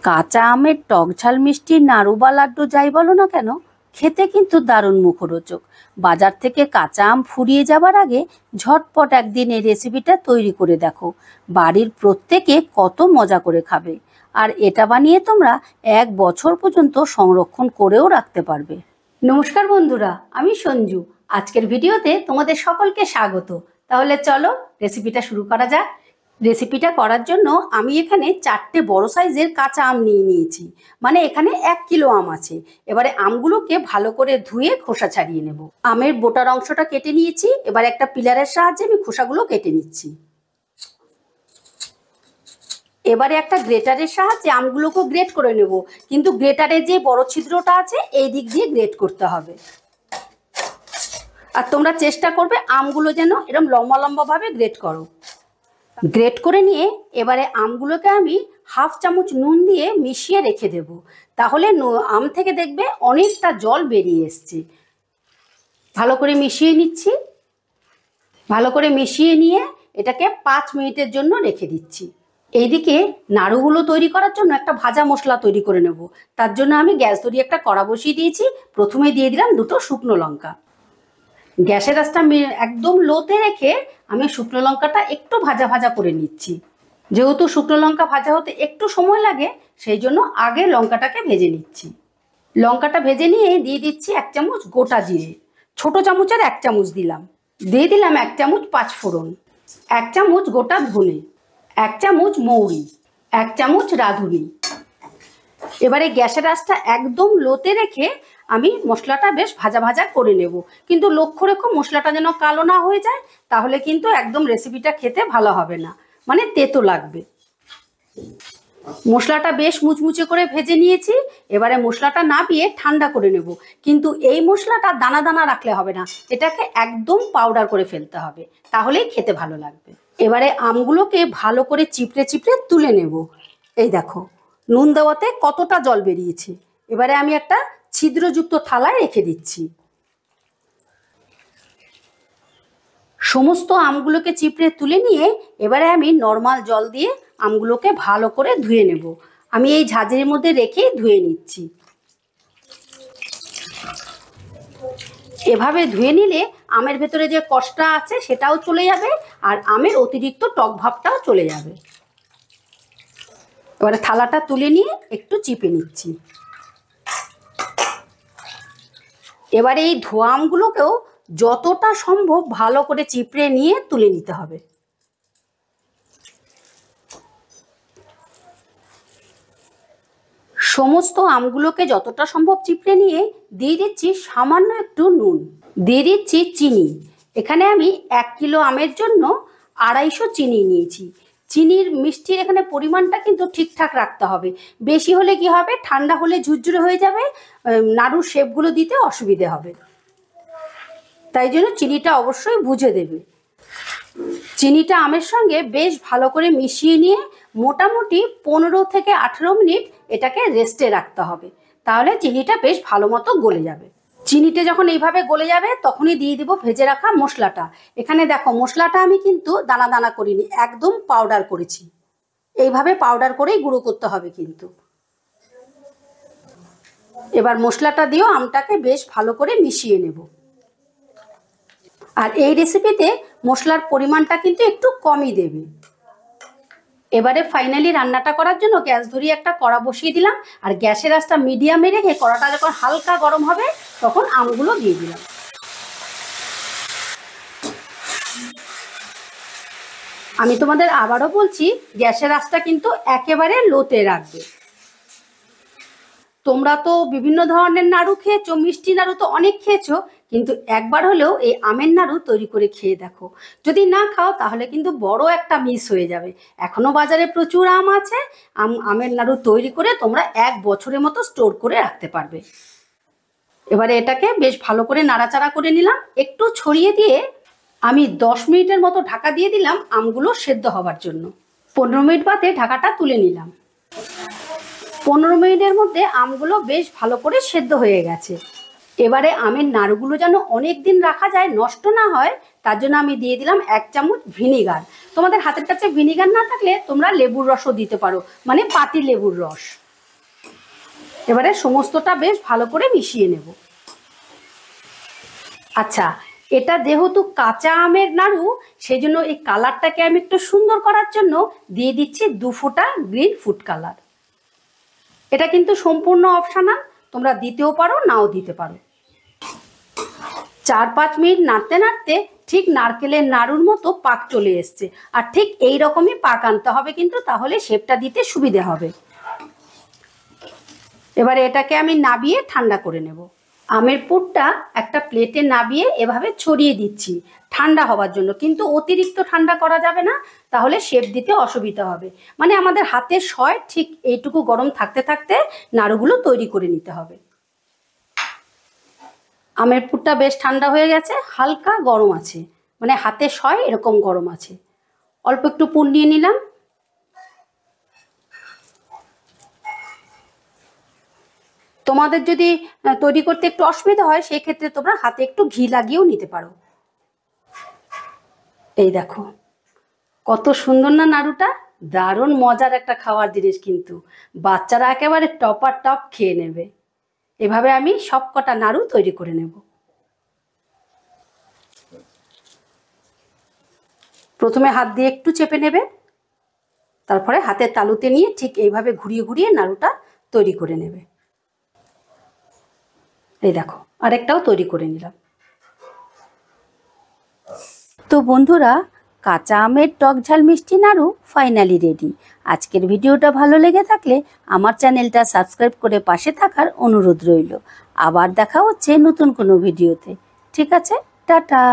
কাঁচা আমের টক ঝাল মিষ্টি নাড়ু বা লাড্ডু যাই বলো না কেন, খেতে কিন্তু দারুণ মুখরোচক। বাজার থেকে কাঁচা আম ফুরিয়ে যাবার আগে ঝটপট একদিন এই রেসিপিটা তৈরি করে দেখো। বাড়ির প্রত্যেকে কত মজা করে খাবে। আর এটা বানিয়ে তোমরা 1 বছর পর্যন্ত সংরক্ষণ করেও রাখতে পারবে। নমস্কার বন্ধুরা, আমি সঞ্জু। আজকের ভিডিওতে তোমাদের সকলকে স্বাগত। তাহলে চলো রেসিপিটা শুরু করা যাক। রেসিপিটা করার জন্য আমি এখানে 4টে বড় সাইজের কাঁচা আম নিয়েছি। মানে এখানে 1 কিলো আম আছে। এবারে আমগুলোকে ভালো করে ধুয়ে খোসা ছাড়িয়ে নেব। আমের বোটার অংশটা কেটে নিয়েছি। এবার একটা পিলারের সাহায্যে আমি খোসাগুলো কেটে নিচ্ছি। এবারে একটা গ্রেটারের সাহায্যে আমগুলোকে গ্রেট করে নেব, কিন্তু গ্রেটারে যে বড় ছিদ্রটা আছে এই দিক দিয়ে গ্রেট করতে হবে। আর তোমরা চেষ্টা করবে আমগুলো যেন এরকম লম্বা লম্বাভাবে গ্রেট করো। গ্রেট করে নিয়ে এবারে আমগুলোকে আমি 1/2 চামচ নুন দিয়ে মিশিয়ে রেখে দেব। তাহলে আম থেকে দেখবে অনেকটা জল বেরিয়ে এসছে। ভালো করে মিশিয়ে নিচ্ছি। ভালো করে মিশিয়ে নিয়ে এটাকে 5 মিনিটের জন্য রেখে দিচ্ছি। এইদিকে নাড়ুগুলো তৈরি করার জন্য একটা ভাজা মশলা তৈরি করে নেব। তার জন্য আমি গ্যাস ধরিয়ে একটা কড়া বসিয়ে দিয়েছি। প্রথমে দিয়ে দিলাম 2টো শুকনো লঙ্কা। গ্যাসের আঁচটা একদম লোতে রেখে আমি শুকনো লঙ্কাটা একটু ভাজা ভাজা করে নিচ্ছি। যেহেতু শুকনো লঙ্কা ভাজা হতে একটু সময় লাগে, সেই জন্য আগে লঙ্কাটাকে ভেজে নিচ্ছি। লঙ্কাটা ভেজে নিয়ে দিয়ে দিচ্ছি 1 চামচ গোটা জিরে। ছোট চামচের 1 চামচ দিলাম। দিয়ে দিলাম 1 চামচ 5 ফোড়ন, 1 চামচ গোটা ধনে, 1 চামচ মৌরি, 1 চামচ রাঁধুনি। এবারে গ্যাসের আঁচটা একদম লোতে রেখে আমি মশলাটা বেশ ভাজা ভাজা করে নেব। কিন্তু লক্ষ্য রেখো মশলাটা যেন কালো না হয়ে যায়, তাহলে কিন্তু একদম রেসিপিটা খেতে ভালো হবে না, মানে তেতো লাগবে। মশলাটা বেশ মুচমুচে করে ভেজে নিয়েছি। এবারে মশলাটা নামিয়ে ঠান্ডা করে নেব। কিন্তু এই মশলাটা দানা দানা রাখলে হবে না, এটাকে একদম পাউডার করে ফেলতে হবে, তাহলেই খেতে ভালো লাগবে। এবারে আমগুলোকে ভালো করে চিপড়ে চিপড়ে তুলে নেব। এই দেখো নুন দেওয়াতে কতটা জল বেরিয়েছে। এবারে আমি একটা ছিদ্রযুক্ত থালায় রেখে দিচ্ছি। সমস্ত আমগুলোকে চিপড়ে তুলে নিয়ে এবারে আমি নর্মাল জল দিয়ে আমগুলোকে ভালো করে ধুয়ে নেব। আমি এই ঝাঁঝরির মধ্যে রেখে ধুয়ে নিচ্ছি। এভাবে ধুয়ে নিলে আমের ভেতরে যে কষটা আছে সেটাও চলে যাবে, আর আমের অতিরিক্ত টক ভাবটাও চলে যাবে। এবারে থালাটা তুলে নিয়ে একটু চিপে নিচ্ছি। এবারে এই ধোয়া আমগুলোকেও যতটা সম্ভব ভালো করে চিপড়ে নিয়ে তুলে নিতে হবে। সমস্ত আমগুলোকে যতটা সম্ভব চিপড়ে নিয়ে দিয়ে দিচ্ছি সামান্য একটু নুন, দিয়ে দিচ্ছি চিনি। এখানে আমি 1 কিলো আমের জন্য 250 চিনি নিয়েছি। চিনির মিষ্টির এখানে পরিমাণটা কিন্তু ঠিকঠাক রাখতে হবে। বেশি হলে কি হবে, ঠান্ডা হলে ঝুরঝুরে হয়ে যাবে, নাড়ুর শেপগুলো দিতে অসুবিধে হবে। তাই জন্য চিনিটা অবশ্যই বুঝে দেবে। চিনিটা আমের সঙ্গে বেশ ভালো করে মিশিয়ে নিয়ে মোটামুটি 15 থেকে 18 মিনিট এটাকে রেস্টে রাখতে হবে। তাহলে চিনিটা বেশ ভালো মতো গলে যাবে। চিনিটা যখন এইভাবে গলে যাবে তখনই দিয়ে দিব ভেজে রাখা মশলাটা। এখানে দেখো মশলাটা আমি কিন্তু দানা দানা করিনি, একদম পাউডার করেছি। এইভাবে পাউডার করেই গুঁড়ো করতে হবে কিন্তু। এবার মশলাটা দিয়েও আমটাকে বেশ ভালো করে মিশিয়ে নেব। আর এই রেসিপিতে মশলার পরিমাণটা কিন্তু একটু কমই দেবে। এবারে ফাইনালি রান্নাটা করার জন্য গ্যাস ধরিয়ে একটা কড়া বসিয়ে দিলাম। আর গ্যাসের আঁচটা মিডিয়ামে রেখে কড়াটা যখন হালকা গরম হবে তখন আমগুলো দিয়ে দিলাম। আমি তোমাদের আবারও বলছি, গ্যাসের আঁচটা কিন্তু একেবারে লোতে রাখবে। তোমরা তো বিভিন্ন ধরনের নাড়ু খেয়েছো, মিষ্টি নাড়ু তো অনেক খেয়েছো, কিন্তু একবার হলেও এই আমের নাড়ু তৈরি করে খেয়ে দেখো। যদি না খাও তাহলে কিন্তু বড় একটা মিস হয়ে যাবে। এখনো বাজারে প্রচুর আম আছে। আমের নাড়ু তৈরি করে তোমরা 1 বছরের মতো স্টোর করে রাখতে পারবে। এবারে এটাকে বেশ ভালো করে নাড়াচাড়া করে নিলাম। একটু ছড়িয়ে দিয়ে আমি 10 মিনিটের মতো ঢাকা দিয়ে দিলাম আমগুলো সেদ্ধ হবার জন্য। 15 মিনিট বাদে ঢাকাটা তুলে নিলাম। 15 মিনিটের মধ্যে আমগুলো বেশ ভালো করে সেদ্ধ হয়ে গেছে। এবারে আমের নাড়ুগুলো যেন অনেক দিন রাখা যায়, নষ্ট না হয়, তার জন্য আমি দিয়ে দিলাম 1 চামচ ভিনিগার। তোমাদের হাতের কাছে ভিনিগার না থাকলে তোমরা লেবুর রসও দিতে পারো, মানে পাতি লেবুর রস। এবারে সমস্তটা বেশ ভালো করে মিশিয়ে নেব। আচ্ছা, এটা যেহেতু কাঁচা আমের নাড়ু, সেই জন্য এই কালারটাকে আমি একটু সুন্দর করার জন্য দিয়ে দিচ্ছি 2 ফোঁটা গ্রিন ফুড কালার। এটা কিন্তু সম্পূর্ণ অপশনাল, তোমরা দিতেও পারো নাও দিতে পারো। 4-5 মিনিট নাড়তে নাড়তে ঠিক নারকেলের নাড়ুর মতো পাক চলে এসছে। আর ঠিক এই রকমই পাক আনতে হবে কিন্তু, তাহলে শেপটা দিতে সুবিধে হবে। এবারে এটাকে আমি নাবিয়ে ঠান্ডা করে নেব। আমের পুরটা একটা প্লেটে নাবিয়ে এভাবে ছড়িয়ে দিচ্ছি ঠান্ডা হওয়ার জন্য, কিন্তু অতিরিক্ত ঠান্ডা করা যাবে না, তাহলে শেপ দিতে অসুবিধা হবে। মানে আমাদের হাতের সয় ঠিক এইটুকু গরম থাকতে থাকতে নাড়ুগুলো তৈরি করে নিতে হবে। আমের পুরটা বেশ ঠান্ডা হয়ে গেছে, হালকা গরম আছে, মানে হাতে সয় এরকম গরম আছে। অল্প একটু পুর নিয়ে নিলাম। তোমাদের যদি তৈরি করতে একটু অসুবিধা হয়, সেই ক্ষেত্রে তোমরা হাতে একটু ঘি লাগিয়েও নিতে পারো। এই দেখো কত সুন্দর না নাড়ুটা, দারুণ মজার একটা খাওয়ার জিনিস, কিন্তু বাচ্চারা একেবারে টপার টপ খেয়ে নেবে। এভাবে আমি সব কটা নাড়ু তৈরি করে নেব। প্রথমে হাত দিয়ে একটু চেপে নেবে, তারপরে হাতের তালুতে নিয়ে ঠিক এইভাবে ঘুরিয়ে ঘুরিয়ে নাড়ুটা তৈরি করে নেবে। এই দেখো আরেকটাও তৈরি করে নিলাম। তো বন্ধুরা, কাঁচা আমের টক ঝাল মিষ্টি নাড়ু ফাইনালি রেডি। আজকের ভিডিওটা ভালো লেগে থাকলে আমার চ্যানেলটা সাবস্ক্রাইব করে পাশে থাকার অনুরোধ রইল। আবার দেখা হচ্ছে নতুন কোনো ভিডিওতে। ঠিক আছে, টাটা।